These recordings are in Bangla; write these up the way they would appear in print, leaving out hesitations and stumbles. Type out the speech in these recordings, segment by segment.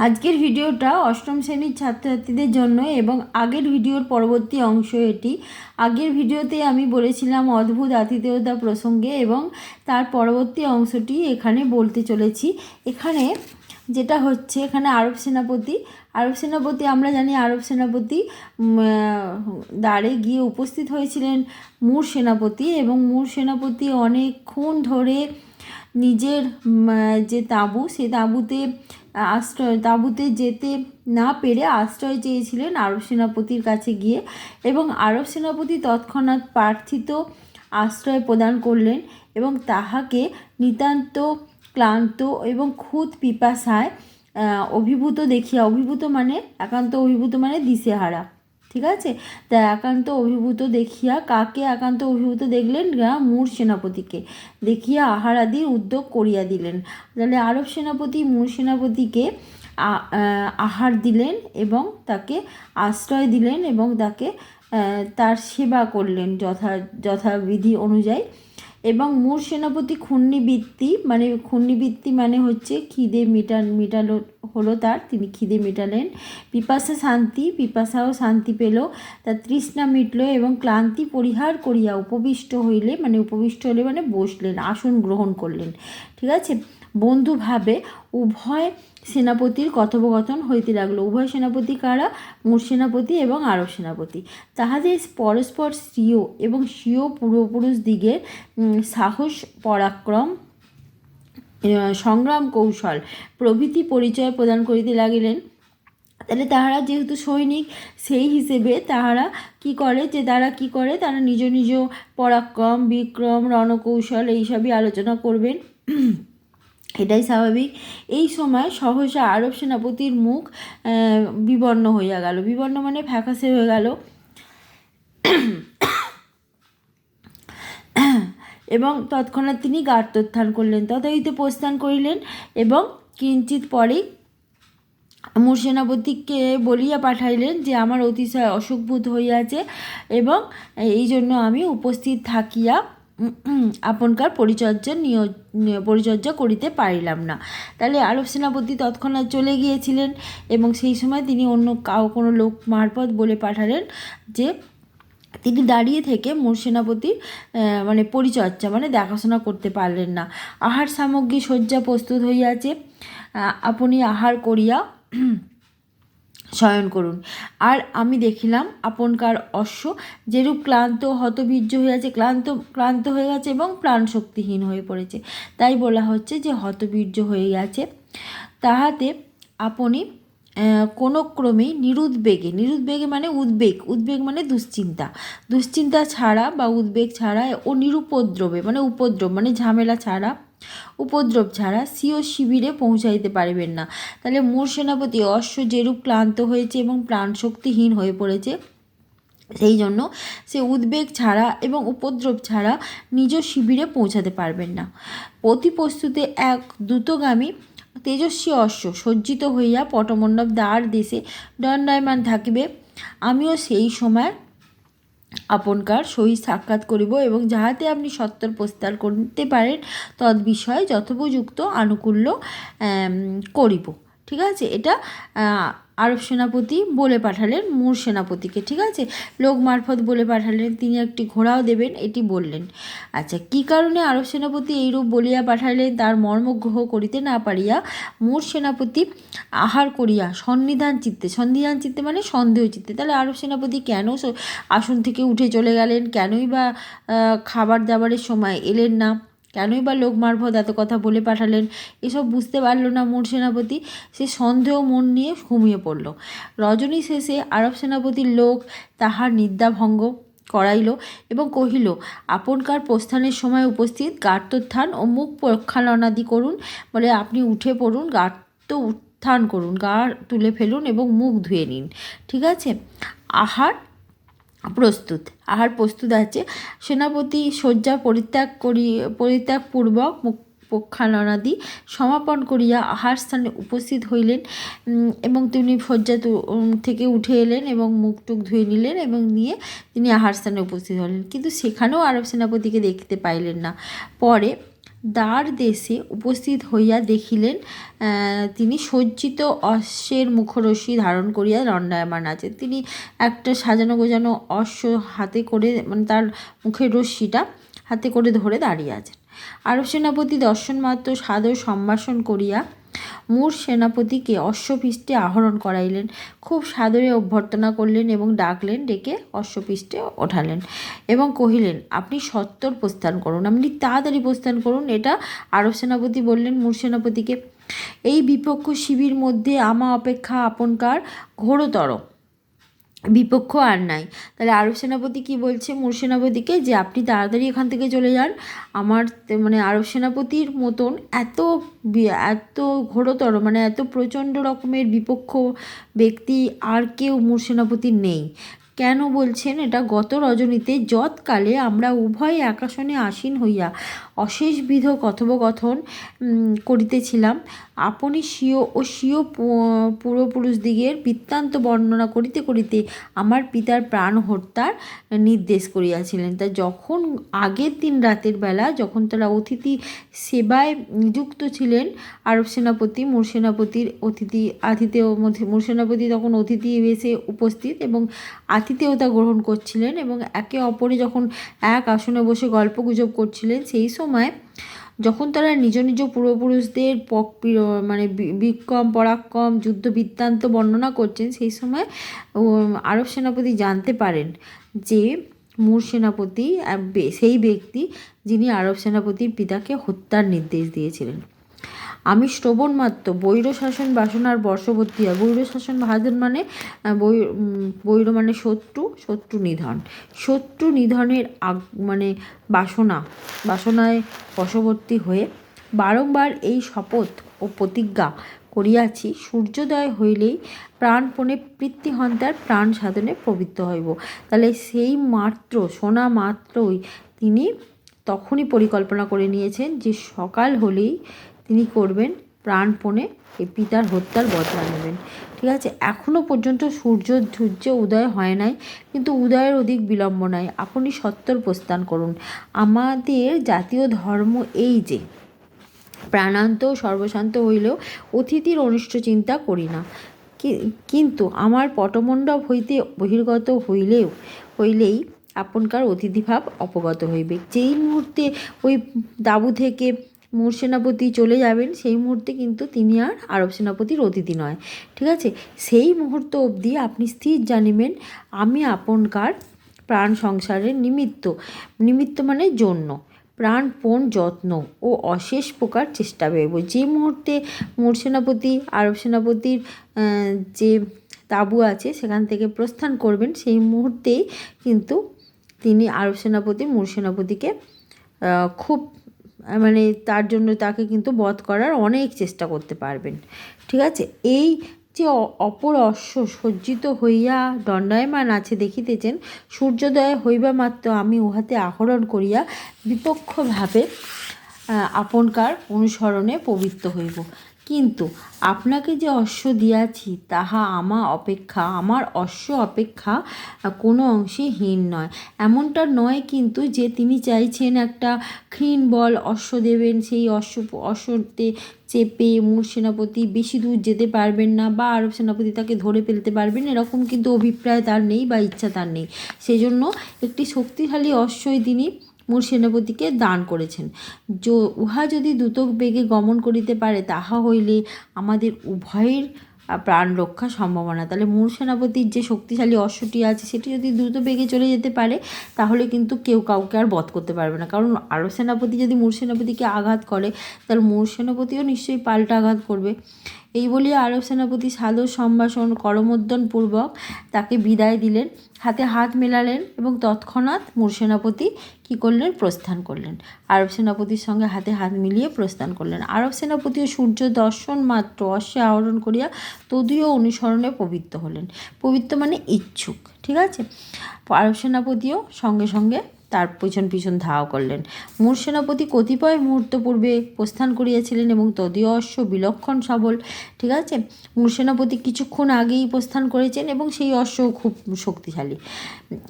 আজকের ভিডিওটা অষ্টম শ্রেণীর ছাত্রছাত্রীদের জন্য এবং আগের ভিডিওর পরবর্তী অংশ এটি। আগের ভিডিওতে আমি বলেছিলাম অদ্ভুত আতিথেয়তা প্রসঙ্গে এবং তার পরবর্তী অংশটি এখানে বলতে চলেছি। এখানে যেটা হচ্ছে, এখানে আরব সেনাপতি আমরা জানি আরব সেনাপতি দাঁড়ে গিয়ে উপস্থিত হয়েছিলেন মুর সেনাপতি, এবং মুর সেনাপতি অনেকক্ষণ ধরে নিজের যে তাঁবু, সে তাঁবুতে যেতে না পেরে আশ্রয় চেয়েছিলেন আরব সেনাপতির কাছে গিয়ে, এবং আরব সেনাপতি তৎক্ষণাৎ প্রার্থিত আশ্রয় প্রদান করলেন এবং তাহাকে নিতান্ত ক্লান্ত এবং খুদ পিপাসায় অভিভূত মানে একান্ত অভিভূত মানে দিশেহারা, ঠিক আছে। তা একান্ত অভিভূত দেখিয়া, কাকে একান্ত অভিভূত দেখলেন? মুর সেনাপতিকে দেখিয়া আহারাদির উদ্যোগ করিয়া দিলেন। তাহলে আরব সেনাপতি মুর সেনাপতিকে আহার দিলেন এবং তাকে আশ্রয় দিলেন এবং তাকে তার সেবা করলেন যথাবিধি অনুযায়ী। এবং মুর সেনাপতি ক্ষুণ্ণিবৃত্তি মানে হচ্ছে খিদে মেটালো হলো তার, তিনি খিদে মেটালেন। পিপাসাও শান্তি পেল, তার তৃষ্ণা মিটল এবং ক্লান্তি পরিহার করিয়া উপবিষ্ট হলে মানে বসলেন, আসন গ্রহণ করলেন, ঠিক আছে। বন্ধুভাবে উভয় সেনাপতির কথোপকথন হইতে লাগলো। উভয় সেনাপতি কারা? মুর সেনাপতি এবং আরব সেনাপতি। তাহাদের পরস্পর স্বীয় পূর্বপুরুষ দিগের সাহস, পরাক্রম, সংগ্রাম কৌশল প্রভৃতি পরিচয় প্রদান করিতে লাগিলেন। তাহলে তাহারা যেহেতু সৈনিক, সেই হিসেবে তারা কি করে তারা নিজ নিজ পরাক্রম, বিক্রম, রণকৌশল এইসবই আলোচনা করবেন, এটাই স্বাভাবিক। এই সময় সহসা আরব সেনাপতির মুখ বিবর্ণ হইয়া গেল। বিবর্ণ মানে ফ্যাকাশে হয়ে গেল এবং তৎক্ষণাৎ তিনি গার্হস্থ্যান করলেন, তথাহিতে প্রস্থান করিলেন এবং কিঞ্চিত পরেই মুর সেনাপতিকে বলিয়া পাঠাইলেন যে আমার অতিশয় অসুখবোধ হইয়াছে এবং এই জন্য আমি উপস্থিত থাকিয়া আপনকার পরিচর্যা করিতে পারিলাম না। তাহলে আরব সেনাপতি তৎক্ষণাৎ চলে গিয়েছিলেন এবং সেই সময় তিনি অন্য কোনো লোক মারফত বলে পাঠালেন যে তিনি দাঁড়িয়ে থেকে মুর সেনাপতির পরিচর্যা দেখাশোনা করতে পারলেন না। আহার সামগ্রী শয্যা প্রস্তুত হইয়াছে, আপনি আহার করিয়া শয়ন করুন। আর আমি দেখিলাম আপনকার অশ্ব যেরূপ ক্লান্ত হতবীর্য হইয়াছে, ক্লান্ত হয়ে গেছে এবং প্রাণ শক্তিহীন হয়ে পড়েছে, তাই বলা হচ্ছে যে হতবীর্য হয়ে গেছে। তাহাতে আপনি কোনো ক্রমেই নিরুদ্বেগে মানে উদ্বেগ মানে দুশ্চিন্তা ছাড়া বা উদ্বেগ ছাড়া ও নিরুপদ্রবে মানে উপদ্রব মানে ঝামেলা ছাড়া, উপদ্রব ছাড়া স্বীয় শিবিরে পৌঁছাইতে পারিবেন না। তাহলে মুর সেনাপতি অশ্ব যেরূপ ক্লান্ত হয়েছে এবং প্রাণশক্তিহীন হয়ে পড়েছে, সেই জন্য সে উদ্বেগ ছাড়া এবং উপদ্রব ছাড়া নিজ শিবিরে পৌঁছাতে পারবেন না। প্রতিপ্রস্তুতে এক দ্রুতগামী তেজস্বী অশ্ব সজ্জিত হইয়া পটমণ্ডপ দ্বার দেশে দণ্ডায়মান থাকিবে। আমিও সেই সময় আপনকার সহিত সাক্ষাৎ করিব এবং যাহাতে আপনি সত্বর প্রস্তার করতে পারেন তদ্বিষয়ে যথোপযুক্ত আনুকূল্য করিব, ঠিক আছে। এটা আরব সেনাপতি বলে পাঠালেন মুর সেনাপতিকে, ঠিক আছে, লোক মারফত বলে পাঠালেন। তিনি একটি ঘোড়াও দেবেন, এটি বললেন। আচ্ছা, কী কারণে আরব সেনাপতি এইরূপ বলিয়া পাঠাইলেন তার মর্মগ্রহ করিতে না পারিয়া মুর সেনাপতি আহার করিয়া সন্নিধান চিত্তে মানে সন্দেহ চিত্তে, তাহলে আরব সেনাপতি কেন আসন থেকে উঠে চলে গেলেন, কেনই বা খাবার দাবারের সময় এলেন না, কেনই বা লোক মারফত এত কথা বলে পাঠালেন, এসব বুঝতে পারল না মুর সেনাপতি। সে সন্দেহ মন নিয়ে ঘুমিয়ে পড়ল। রজনী শেষে আরব সেনাপতির লোক তাহার নিদ্রাভঙ্গ করাইল এবং কহিল, আপনকার প্রস্থানের সময় উপস্থিত গার্হস্থ্যান ও মুখ প্রক্ষালনাদি করুন, বলে আপনি উঠে পড়ুন, গার্হস্থ্য উত্থান করুন, গা তুলে ফেলুন এবং মুখ ধুয়ে নিন, ঠিক আছে। আহার প্রস্তুত আছে। সেনাপতি শয্যা পরিত্যাগপূর্বক মুখ প্রক্ষালনাদি সমাপন করিয়া আহার স্থানে উপস্থিত হইলেন এবং তিনি শয্যা থেকে উঠে এলেন এবং মুখ টুক ধুয়ে নিলেন এবং নিয়ে তিনি আহার স্থানে উপস্থিত হলেন, কিন্তু সেখানেও আরব সেনাপতিকে দেখতে পাইলেন না। পরে দ্বার দেশে উপস্থিত হইয়া দেখিলেন তিনি সজ্জিত অশ্বের মুখরশ্মি ধারণ করিয়া দণ্ডায়মান আছেন। তিনি একটা সাজানো গোজানো অশ্ব হাতে করে, মানে তার মুখের রশ্মিটা হাতে করে ধরে দাঁড়িয়ে আছেন। আরব সেনাপতি দর্শন মাত্র সাদর সম্ভাষণ করিয়া মূর সেনাপতিকে অশ্বপৃষ্ঠে আহরণ করাইলেন, খুব সাদরে অভ্যর্থনা করলেন এবং ডাকলেন, ডেকে অশ্বপৃষ্ঠে ওঠালেন এবং কহিলেন, আপনি সত্বর প্রস্থান করুন, আপনি তাড়াতাড়ি প্রস্থান করুন। এটা আরব সেনাপতি বললেন মূর সেনাপতিকে। এই বিপক্ষ শিবির মধ্যে আমা অপেক্ষা আপনকার ঘোরতর বিপক্ষ আর নাই। তাহলে আরব সেনাপতি কি বলছে মূর সেনাপতিকে, যে আপনি তাড়াতাড়ি এখান থেকে চলে যান। আমার মানে আরব সেনাপতির মতন এত এত ঘোরতর, মানে এত প্রচণ্ড রকমের বিপক্ষ ব্যক্তি আর কেউ মূর সেনাপতির নেই। কেন বলছেন এটা? গত রজনীতে যৎকালে আমরা উভয় একাসনে আসীন হইয়া অশেষবিধ কথোপকথন করিতেছিলাম, আপনি স্বীয় ও স্বীয় পূর্বপুরুষদিগের বৃত্তান্ত বর্ণনা করিতে করিতে আমার পিতার প্রাণ হত্যার নির্দেশ করিয়াছিলেন। তা যখন আগের দিন রাতের বেলা যখন তারা অতিথি সেবায় নিযুক্ত ছিলেন, আরব সেনাপতি মূর সেনাপতির আতিথেয় মূর সেনাপতি তখন অতিথি বেশে উপস্থিত এবং আতিথেয়তা গ্রহণ করছিলেন এবং একে অপরে যখন এক আসনে বসে গল্পগুজব করছিলেন, সেই সময় যখন তারা নিজ নিজ পূর্বপুরুষদের মানে বিক্রম পরাক্রম যুদ্ধ বৃত্তান্ত বর্ণনা করছেন, সেই সময় আরব সেনাপতি জানতে পারেন যে মূর সেনাপতি সেই ব্যক্তি যিনি আরব সেনাপতির পিতাকে হত্যার নির্দেশ দিয়েছিলেন। আমি শ্রবণ মাত্র বৈর শাসন বাসনার বর্ষবর্তী হয়। বৈর শাসন ভাজন মানে বৈর মানে শত্রু নিধন, শত্রু নিধনের মানে বাসনায় বশবর্তী হয়ে বারংবার এই শপথ ও প্রতিজ্ঞা করিয়াছি, সূর্যোদয় হইলেই প্রাণপণে পিতৃহন্তার প্রাণ সাধনে প্রবৃত্ত হইব। তাহলে সেই মাত্র শোনা মাত্রই তিনি তখনই পরিকল্পনা করে নিয়েছেন যে সকাল হলেই তিনি করবেন প্রাণপণে এই পিতার হত্যার বদলা নেবেন। ঠিক আছে, এখনও পর্যন্ত সূর্য উদয় হয় নাই, কিন্তু উদয়ের অধিক বিলম্ব নাই। আপনি সত্বর প্রস্থান করুন। আমাদের জাতীয় ধর্ম এই যে প্রাণান্ত সর্বশান্ত হইলেও অতিথির অনিষ্ট চিন্তা করি না, কিন্তু আমার পটমণ্ডপ হইতে বহির্গত হইলেই আপনকার অতিথিভাব অপগত হইবে। যেই মুহূর্তে ওই তাঁবু থেকে মূর সেনাপতি চলে যাবেন, সেই মুহূর্তে কিন্তু তিনি আর আরব সেনাপতির অতিথি নয়। ঠিক আছে, সেই মুহূর্ত অবধি আপনি স্থির জানিবেন আমি আপনকার প্রাণ সংসারের নিমিত্ত মানে জন্য প্রাণপণ যত্ন ও অশেষ প্রকার চেষ্টা পাইব। যে মুহূর্তে মূর সেনাপতি আরব সেনাপতির যে তাঁবু আছে সেখান থেকে প্রস্থান করবেন, সেই মুহূর্তেই কিন্তু তিনি আরব সেনাপতি মূর সেনাপতিকে খুব মানে তার জন্য তাকে কিন্তু বধ করার অনেক চেষ্টা করতে পারবেন। ঠিক আছে, এই যে অপর অশ্ব সজ্জিত হইয়া দণ্ডায়মান আছে দেখিতেছেন, সূর্যোদয় হইবা মাত্র আমি উহাতে আহরণ করিয়া বিপক্ষভাবে আপনকার অনুসরণে প্রবৃত্ত হইব। কিন্তু আপনাকে যে অশ্ব দিয়াছি তাহা আমার অশ্ব অপেক্ষা কোনো অংশে হীন নয়। এমনটা নয় কিন্তু যে তিনি চাইছেন একটা ক্ষীণ বল অশ্ব দেবেন, সেই অশ্বতে চেপে মূর সেনাপতি বেশি দূর যেতে পারবেন না বা আরব সেনাপতি তাকে ধরে ফেলতে পারবেন, এরকম কিন্তু অভিপ্রায় তার নেই বা ইচ্ছা তার নেই। সেজন্য একটি শক্তিশালী অশ্বই তিনি মূর সেনাপতিকে দান করেছেন। উহা যদি দ্রুত বেগে গমন করিতে পারে, তাহা হইলে আমাদের উভয়ের প্রাণ রক্ষা সম্ভাবনা। তাহলে মূর সেনাপতির যে শক্তিশালী অশ্বটি আছে সেটি যদি দ্রুত বেগে চলে যেতে পারে, তাহলে কিন্তু কেউ কাউকে আর বধ করতে পারবে না। কারণ আরব সেনাপতি যদি মূর সেনাপতিকে আঘাত করে, তাহলে মূর সেনাপতিও নিশ্চয়ই পাল্টা আঘাত করবে। এই বলিয়া আরব সেনাপতি সাদর সম্ভাষণ করমর্দনপূর্বক তাকে বিদায় দিলেন, হাতে হাত মেলালেন এবং তৎক্ষণাৎ মূর সেনাপতি কী করলেন? প্রস্থান করলেন। আরব সেনাপতির সঙ্গে হাতে হাত মিলিয়ে প্রস্থান করলেন। আরব সেনাপতিও সূর্য দর্শন মাত্র অশ্বে আহরণ করিয়া তদীয় অনুসরণে পবিত্র হলেন। পবিত্র মানে ইচ্ছুক। ঠিক আছে, আরব সেনাপতিও সঙ্গে সঙ্গে তার পিছন পিছন ধাওয়া করলেন। মূর সেনাপতি কতিপয় মুহূর্ত পূর্বে প্রস্থান করিয়াছিলেন এবং তদীয় অশ্ব বিলক্ষণ সবল। ঠিক আছে, মূর সেনাপতি কিছুক্ষণ আগেই প্রস্থান করেছেন এবং সেই অশ্ব খুব শক্তিশালী।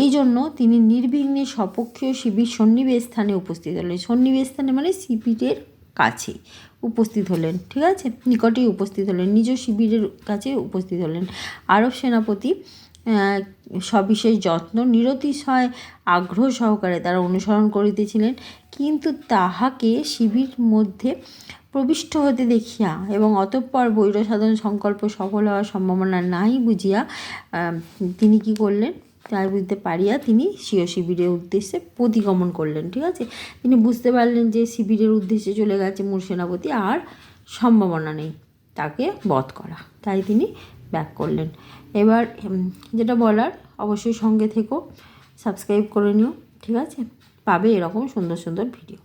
এই জন্য তিনি নির্বিঘ্নে স্বপক্ষীয় শিবির সন্নিবেশ স্থানে উপস্থিত হলেন। সন্নিবেশ স্থানে মানে শিবিরের কাছে উপস্থিত হলেন। ঠিক আছে, নিকটেই উপস্থিত হলেন, নিজ শিবিরের কাছে উপস্থিত হলেন। আরব সেনাপতি সবিশেষ যত্ন নিরতিশয় আগ্রহ সহকারে তারা অনুসরণ করিতেছিলেন, কিন্তু তাহাকে শিবির মধ্যে প্রবিষ্ট হতে দেখিয়া এবং অতঃপর বৈরসাধন সংকল্প সফল হওয়ার সম্ভাবনা নাই বুঝিয়া তিনি কি করলেন, তাই বুঝতে পারিয়া তিনি স্বীয় শিবিরের উদ্দেশ্যে প্রতিগমন করলেন। ঠিক আছে, তিনি বুঝতে পারলেন যে শিবিরের উদ্দেশ্যে চলে গেছে মূর সেনাপতি, আর সম্ভাবনা নেই তাকে বধ করা, তাই তিনি ব্যাক করলেন। এবার যেটা বলার, অবশ্যই সঙ্গে থেকো, সাবস্ক্রাইব করে নিও। ঠিক আছে, পাবে এরকম সুন্দর সুন্দর ভিডিও।